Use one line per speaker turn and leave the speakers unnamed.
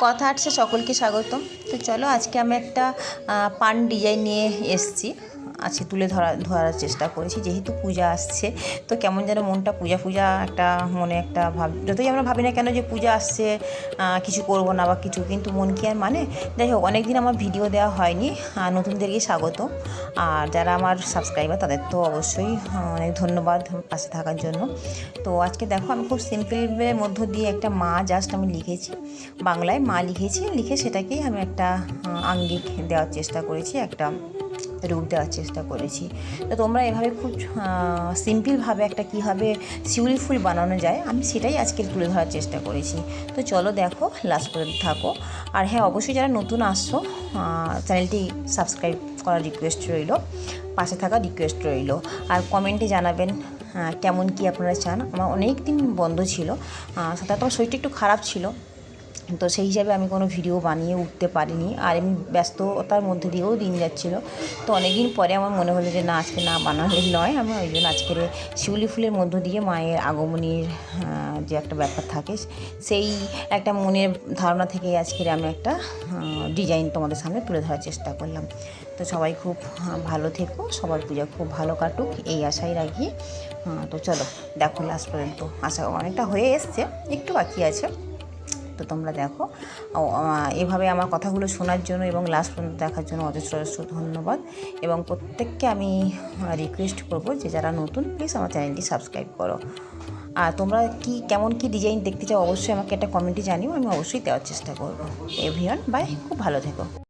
কথা আর্টসে সকলকে স্বাগতম। তো চলো আজকে আমি একটা পান ডিজাইন নিয়ে এসেছি। আজকে তুলে ধরার চেষ্টা করেছি, যেহেতু পূজা আসছে তো কেমন যেন মনটা পূজা পূজা একটা মনে একটা ভাব। যতই আমরা ভাবি না কেন যে পূজা আসছে কিছু করব না বা কিছু, কিন্তু মন কি আর মানে। যাই হোক, অনেক দিন আমার ভিডিও দেওয়া হয়নি। নতুনদেরকে স্বাগত, আর যারা আমার সাবস্ক্রাইবার তাদের তো অবশ্যই অনেক ধন্যবাদ পাশে থাকার জন্য। তো আজকে দেখো, আমি খুব সিম্পলের মধ্য দিয়ে একটা মা জাস্ট আমি লিখেছি, বাংলায় মা লিখে সেটাকেই আমি একটা আঙ্গিক দেওয়ার চেষ্টা করেছি, একটা রূপ দেওয়ার চেষ্টা করেছি। তো তোমরা এভাবে খুব সিম্পলভাবে একটা কীভাবে শিউলি ফুল বানানো যায় আমি সেটাই আজকে তুলে ধরার চেষ্টা করেছি। তো চলো দেখো, লাস্ট পর্যন্ত থাকো। আর হ্যাঁ, অবশ্যই যারা নতুন আসছো চ্যানেলটি সাবস্ক্রাইব করার রিকোয়েস্ট রইল, পাশে থাকা রিকোয়েস্ট রইল। আর কমেন্টে জানাবেন কেমন কি আপনারা চান। আমার অনেক দিন বন্ধ ছিল, সাথে আমার শরীরটা একটু খারাপ ছিল, তো সেই হিসাবে আমি কোনো ভিডিও বানিয়ে উঠতে পারিনি। আর এমনি ব্যস্ততার মধ্যে দিয়েও দিন যাচ্ছিলো। তো অনেক দিন পরে আমার মনে হলো যে না, আজকে না বানালে নয়। আমি ওই জন্য আজকের শিউলি ফুলের মধ্য দিয়ে মায়ের আগমনীর যে একটা ব্যাপার থাকে, সেই একটা মনের ধারণা থেকে আজকের আমি একটা ডিজাইন তোমাদের সামনে তুলে ধরার চেষ্টা করলাম। তো সবাই খুব ভালো থেকো, সবার পূজা খুব ভালো কাটুক এই আশাই রাখি। তো চলো দেখো লাস্ট পর্যন্ত। আশা অনেকটা হয়ে এসছে, একটু বাকি আছে। তো তোমরা দেখো, এভাবে আমার কথাগুলো শোনার জন্য এবং লাস্ট পর্যন্ত দেখার জন্য অজস্র ধন্যবাদ। এবং প্রত্যেককে আমি রিকোয়েস্ট করব যে যারা নতুন, প্লিজ আমার চ্যানেলটি সাবস্ক্রাইব করো। আর তোমরা কেমন কি ডিজাইন দেখতে চাও অবশ্যই আমাকে একটা কমেন্টে জানিও, আমি অবশ্যই দেওয়ার চেষ্টা করবো। এভরিওয়ান বাই, খুব ভালো থেকো।